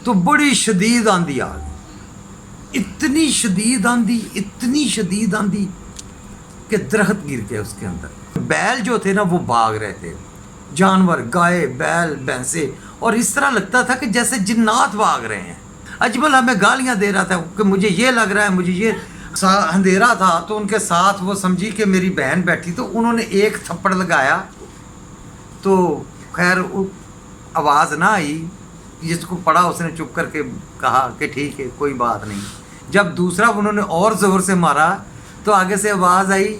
तो बड़ी शदीद आंधी आ गई। इतनी शदीद आंधी कि दरख्त गिर गए उसके अंदर। बैल जो थे ना वो भाग रहे थे, जानवर, गाय, बैल, भैंसे, और इस तरह लगता था कि जैसे जिन्नात भाग रहे हैं। अजमल हमें गालियां दे रहा था कि मुझे ये लग रहा है, मुझे ये। अंधेरा था तो उनके साथ वो समझी कि मेरी बहन बैठी, तो उन्होंने एक थप्पड़ लगाया तो खैर आवाज़ ना आई। जिसको पड़ा उसने चुप करके कहा कि ठीक है कोई बात नहीं। जब दूसरा उन्होंने और ज़ोर से मारा तो आगे से आवाज़ आई,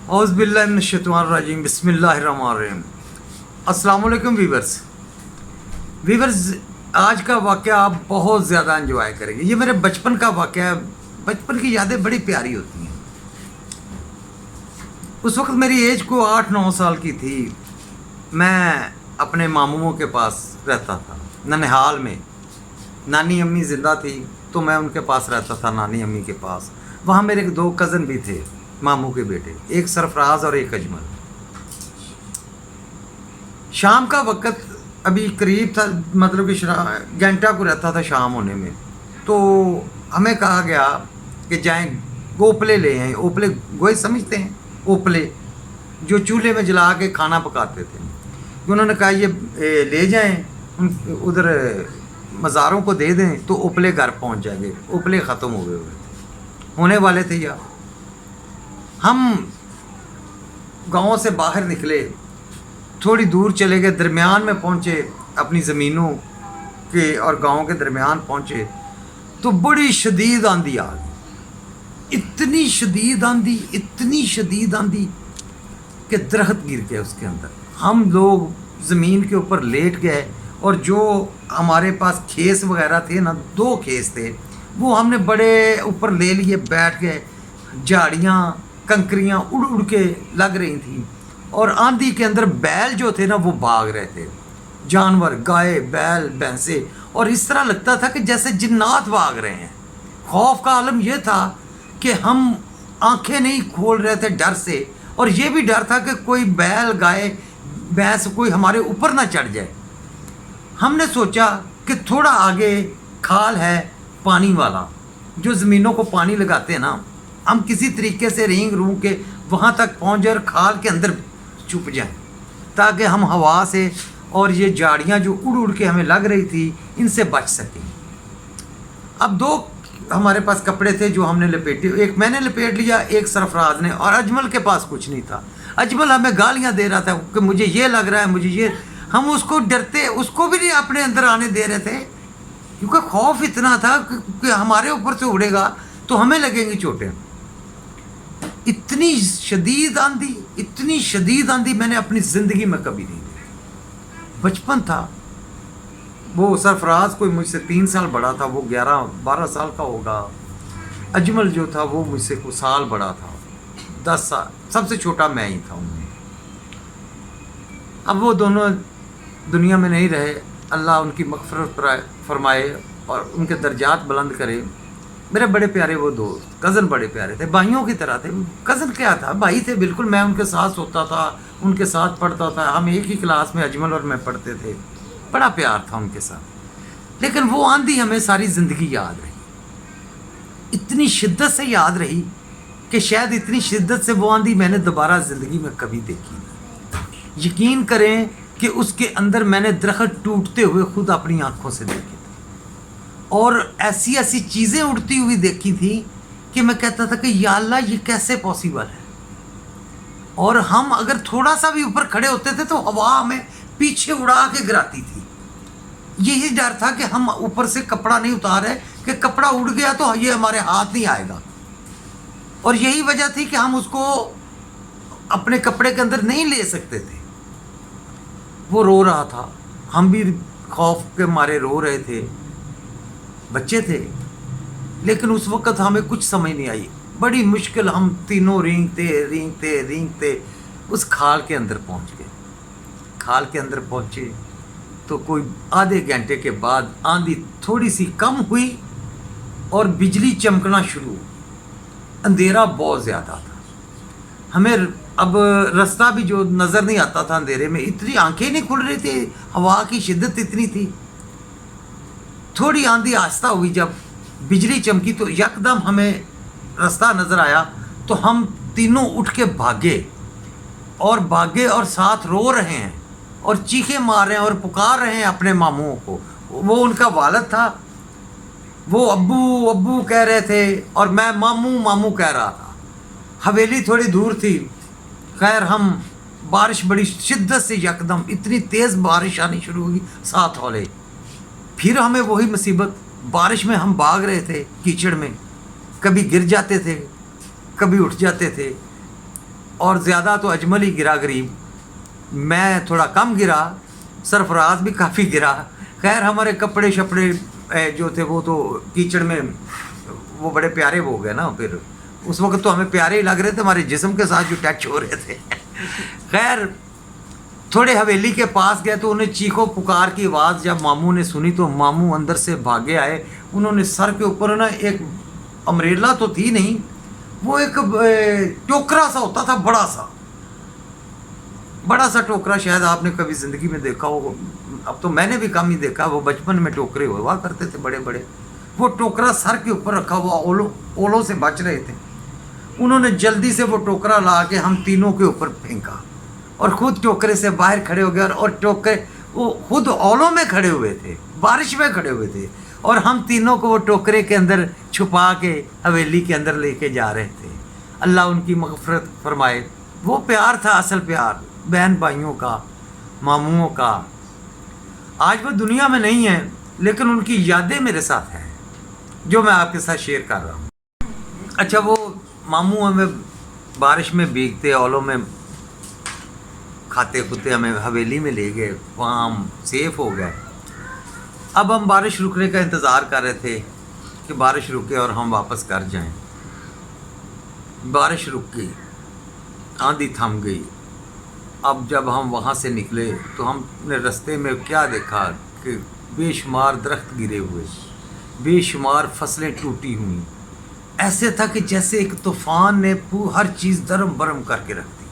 औज़ बिल्लाहि मिनश शैतानिर रजीम, बिस्मिल्लाहिर रहमानिर रहीम। अस्सलाम वालेकुम वीवर्स, आज का वाक़या आप बहुत ज़्यादा एंजॉय करेंगे। ये मेरे बचपन का वाक़या है। बचपन की यादें बड़ी प्यारी होती हैं। उस वक्त मेरी एज को 8-9 साल की थी। मैं अपने मामूओं के पास रहता था ननिहाल में। नानी अम्मी ज़िंदा थी तो मैं उनके पास रहता था, नानी अम्मी के पास। वहाँ मेरे 2 कज़न भी थे, मामू के बेटे, एक सरफराज और एक अजमल। शाम का वक़्त अभी करीब था, मतलब कि घंटा को रहता था शाम होने में। तो हमें कहा गया कि जाएं ओपले ले आएँ। ओपले गोए समझते हैं? ओपले जो चूल्हे में जला के खाना पकाते थे। उन्होंने कहा ये ले जाएं, उधर मज़ारों को दे दें तो ओपले घर पहुंच जाएंगे। ओपले ख़त्म होने वाले थे यार। हम गांव से बाहर निकले, थोड़ी दूर चले गए, दरमियान में पहुंचे, अपनी ज़मीनों के और गांव के दरमियान पहुंचे तो बड़ी शदीद आंधी आ गई। इतनी शदीद आंधी कि दरख्त गिर गए उसके अंदर। हम लोग ज़मीन के ऊपर लेट गए और जो हमारे पास खेस वगैरह थे ना, 2 खेस थे, वो हमने बड़े ऊपर ले लिए, बैठ गए। झाड़ियाँ, कंकरियाँ उड़ उड़ के लग रही थी और आंधी के अंदर बैल जो थे ना वो भाग रहे थे, जानवर, गाय, बैल, भैंसे, और इस तरह लगता था कि जैसे जिन्नात भाग रहे हैं। खौफ का आलम यह था कि हम आंखें नहीं खोल रहे थे डर से, और ये भी डर था कि कोई बैल, गाय, भैंस कोई हमारे ऊपर ना चढ़ जाए। हमने सोचा कि थोड़ा आगे खाल है पानी वाला, जो ज़मीनों को पानी लगाते हैं ना, हम किसी तरीके से रेंग रूंग के वहाँ तक पहुँच जाए और खाल के अंदर छुप जाएं, ताकि हम हवा से और ये झाड़ियाँ जो उड़ उड़ के हमें लग रही थी इनसे बच सकें। अब 2 हमारे पास कपड़े थे जो हमने लपेटे, एक मैंने लपेट लिया, एक सरफराज ने, और अजमल के पास कुछ नहीं था। अजमल हमें गालियाँ दे रहा था कि मुझे ये लग रहा है, मुझे ये। हम उसको डरते, उसको भी नहीं अपने अंदर आने दे रहे थे, क्योंकि खौफ इतना था कि हमारे ऊपर से उड़ेगा तो हमें लगेंगी चोटें। इतनी शदीद आंधी मैंने अपनी ज़िंदगी में कभी नहीं देखी। बचपन था। वो सरफराज कोई मुझसे 3 साल बड़ा था, वो 11-12 साल का होगा। अजमल जो था वो मुझसे कुछ साल बड़ा था, 10 साल। सबसे छोटा मैं ही था उनमें। अब वो दोनों दुनिया में नहीं रहे, अल्लाह उनकी मग़फ़िरत फरमाए और उनके दर्जात बुलंद करे। मेरे बड़े प्यारे वो दोस्त, कज़न बड़े प्यारे थे, भाइयों की तरह थे। कज़न क्या था, भाई थे बिल्कुल। मैं उनके साथ सोता था, उनके साथ पढ़ता था, हम एक ही क्लास में अजमल और मैं पढ़ते थे। बड़ा प्यार था उनके साथ। लेकिन वो आंधी हमें सारी ज़िंदगी याद रही, इतनी शिद्दत से याद रही कि शायद इतनी शिद्दत से वो आंधी मैंने दोबारा ज़िंदगी में कभी देखी नहीं। यकीन करें कि उसके अंदर मैंने दरख्त टूटते हुए खुद अपनी आँखों से देखे थे, और ऐसी ऐसी चीज़ें उड़ती हुई देखी थी कि मैं कहता था कि या अल्लाह ये कैसे पॉसिबल है। और हम अगर थोड़ा सा भी ऊपर खड़े होते थे तो हवा हमें पीछे उड़ा के गिराती थी। यही डर था कि हम ऊपर से कपड़ा नहीं उतारे, कि कपड़ा उड़ गया तो ये हमारे हाथ नहीं आएगा। और यही वजह थी कि हम उसको अपने कपड़े के अंदर नहीं ले सकते थे। वो रो रहा था, हम भी खौफ के मारे रो रहे थे, बच्चे थे। लेकिन उस वक़्त हमें कुछ समझ नहीं आई। बड़ी मुश्किल हम तीनों रेंगते उस खाल के अंदर पहुंच गए। खाल के अंदर पहुंचे तो कोई आधे घंटे के बाद आंधी थोड़ी सी कम हुई और बिजली चमकना शुरू। अंधेरा बहुत ज़्यादा था, हमें अब रास्ता भी जो नज़र नहीं आता था अंधेरे में, इतनी आंखें नहीं खुल रही थी, हवा की शिद्दत इतनी थी। थोड़ी आंधी आहिस्ता हुई, जब बिजली चमकी तो यकदम हमें रास्ता नज़र आया, तो हम तीनों उठ के भागे और साथ रो रहे हैं और चीखें मार रहे हैं और पुकार रहे हैं अपने मामूओं को। वो उनका वालिद था, वो अब्बू अब्बू कह रहे थे और मैं मामू मामू कह रहा था। हवेली थोड़ी दूर थी। खैर हम बारिश बड़ी शिद्दत से यकदम इतनी तेज़ बारिश आनी शुरू हुई, 7 हौले। फिर हमें वही मुसीबत, बारिश में हम भाग रहे थे कीचड़ में, कभी गिर जाते थे कभी उठ जाते थे, और ज़्यादा तो अजमल ही गिरा गरीब, मैं थोड़ा कम गिरा, सरफराज भी काफ़ी गिरा। खैर हमारे कपड़े शपड़े जो थे वो तो कीचड़ में वो बड़े प्यारे हो गए ना, फिर उस वक्त तो हमें प्यारे ही लग रहे थे, हमारे जिस्म के साथ जो टच हो रहे थे। खैर थोड़े हवेली के पास गए तो उन्हें चीखो पुकार की आवाज़ जब मामू ने सुनी तो मामू अंदर से भागे आए। उन्होंने सर के ऊपर ना एक अम्ब्रेला तो थी नहीं, वो एक टोकरा सा होता था, बड़ा सा टोकरा, शायद आपने कभी ज़िंदगी में देखा हो, अब तो मैंने भी कम ही देखा, वो बचपन में टोकरे हुआ करते थे बड़े बड़े। वो टोकरा सर के ऊपर रखा हुआ, ओलों से बच रहे थे। उन्होंने जल्दी से वो टोकरा ला के हम तीनों के ऊपर फेंका और ख़ुद टोकरे से बाहर खड़े हो गए, और टोकरे वो खुद ओलों में खड़े हुए थे, बारिश में खड़े हुए थे, और हम तीनों को वो टोकरे के अंदर छुपा के हवेली के अंदर लेके जा रहे थे। अल्लाह उनकी मग़फ़िरत फरमाए। वो प्यार था असल प्यार, बहन भाइयों का, मामूओं का। आज वो दुनिया में नहीं है, लेकिन उनकी यादें मेरे साथ हैं जो मैं आपके साथ शेयर कर रहा हूँ। अच्छा, वो मामू हमें बारिश में भीगते, ओलों में खाते खुते हमें हवेली में ले गए, वहाँ हम सेफ़ हो गए। अब हम बारिश रुकने का इंतज़ार कर रहे थे कि बारिश रुके और हम वापस घर जाएं। बारिश रुक गई, आंधी थम गई। अब जब हम वहाँ से निकले तो हमने रास्ते में क्या देखा कि बेशुमार दरख्त गिरे हुए, बेशुमार फसलें टूटी हुई। ऐसे था कि जैसे एक तूफ़ान ने हर चीज़ दरम बरम करके रख दी।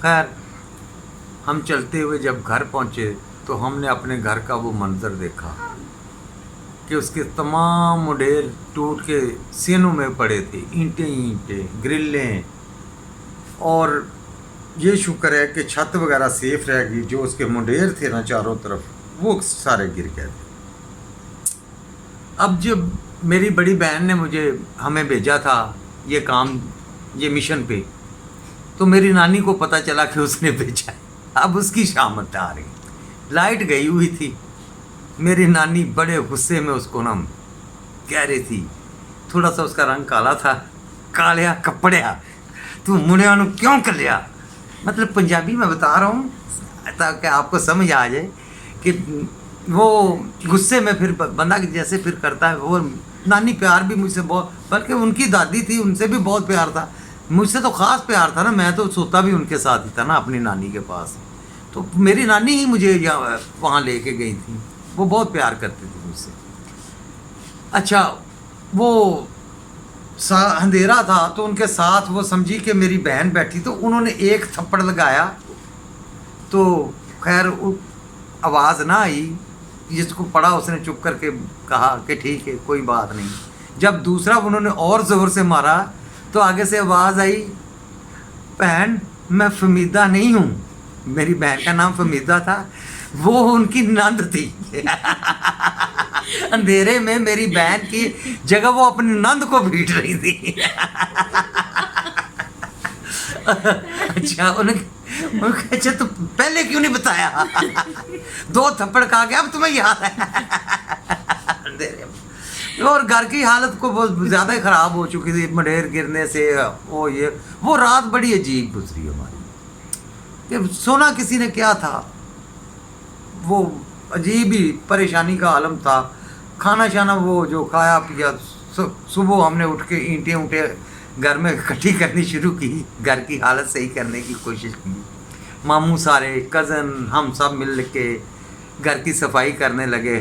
खैर हम चलते हुए जब घर पहुँचे तो हमने अपने घर का वो मंज़र देखा कि उसके तमाम मुंडेर टूट के सीनों में पड़े थे, ईंटें ग्रिलें, और ये शुक्र है कि छत वगैरह सेफ रह गई। जो उसके मुंडेर थे ना चारों तरफ, वो सारे गिर गए थे। अब जब मेरी बड़ी बहन ने हमें भेजा था ये काम, ये मिशन पे, तो मेरी नानी को पता चला कि उसने भेजा है। अब उसकी शामत आ रही, लाइट गई हुई थी। मेरी नानी बड़े गुस्से में उसको ना कह रही थी, थोड़ा सा उसका रंग काला था, कालिया कपड़िया तू मुड़िया क्यों कर लिया। मतलब पंजाबी में बता रहा हूँ ताकि आपको समझ आ जाए कि वो गुस्से में फिर बंदा जैसे फिर करता है। वो नानी प्यार भी मुझसे बहुत, बल्कि उनकी दादी थी, उनसे भी बहुत प्यार था। मुझसे तो ख़ास प्यार था ना, मैं तो सोता भी उनके साथ ही था ना अपनी नानी के पास। तो मेरी नानी ही मुझे वहाँ लेके गई थी, वो बहुत प्यार करती थी मुझसे। अच्छा, वो अंधेरा था तो उनके साथ वो समझी कि मेरी बहन बैठी, तो उन्होंने एक थप्पड़ लगाया तो खैर आवाज़ ना आई। जिसको पड़ा उसने चुप करके कहा कि ठीक है कोई बात नहीं। जब दूसरा उन्होंने और ज़ोर से मारा तो आगे से आवाज़ आई, बहन मैं फमीदा नहीं हूँ। मेरी बहन का नाम फमीदा था, वो उनकी नंद थी। अंधेरे में मेरी बहन की जगह वो अपनी नंद को पीट रही थी। अच्छा, उन्हें अच्छा तो पहले क्यों नहीं बताया। 2 थप्पड़ खा के अब तुम्हें याद है। अंधेरे में, और घर की हालत को बहुत ज़्यादा ही ख़राब हो चुकी थी मडेर गिरने से। वो रात बड़ी अजीब गुजरी हमारी, कि सोना किसी ने क्या था, वो अजीब ही परेशानी का आलम था। खाना शाना वो जो खाया पिया, सुबह हमने उठ के ईंटें ऊँटें घर में इकट्ठी करनी शुरू की, घर की हालत सही करने की कोशिश की। मामू सारे कज़न हम सब मिल के घर की सफाई करने लगे,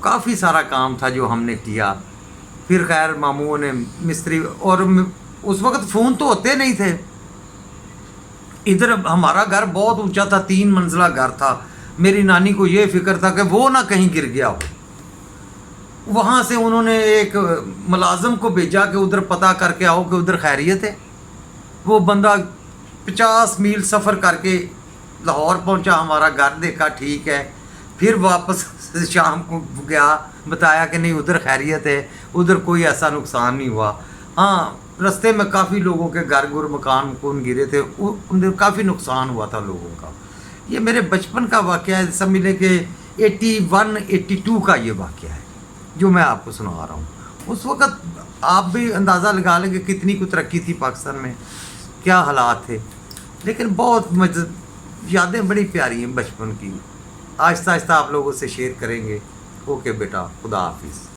काफ़ी सारा काम था जो हमने किया। फिर खैर मामूओं ने मिस्त्री, और उस वक्त फ़ोन तो होते नहीं थे। इधर हमारा घर बहुत ऊंचा था, 3 मंजिला घर था। मेरी नानी को ये फिक्र था कि वो ना कहीं गिर गया हो। वहाँ से उन्होंने एक मुलाजिम को भेजा कि उधर पता करके आओ कि उधर खैरियत है। वो बंदा 50 मील सफ़र करके लाहौर पहुंचा, हमारा घर देखा ठीक है। फिर वापस शाम को गया, बताया कि नहीं उधर खैरियत है, उधर कोई ऐसा नुकसान नहीं हुआ। हाँ, रास्ते में काफ़ी लोगों के घर गुर मकान गिरे थे, उनमें काफ़ी नुकसान हुआ था लोगों का। ये मेरे बचपन का वाक़या है, समझ के 81-82 का ये वाक़या है जो मैं आपको सुना रहा हूँ। उस वक़्त आप भी अंदाज़ा लगा लें कि कितनी कुछ तरक्की थी पाकिस्तान में, क्या हालात थे। लेकिन बहुत यादें बड़ी प्यारी हैं बचपन की। आहिस्ता आहिस्ता आप लोगों से शेयर करेंगे। ओके बेटा, खुदा हाफिज़।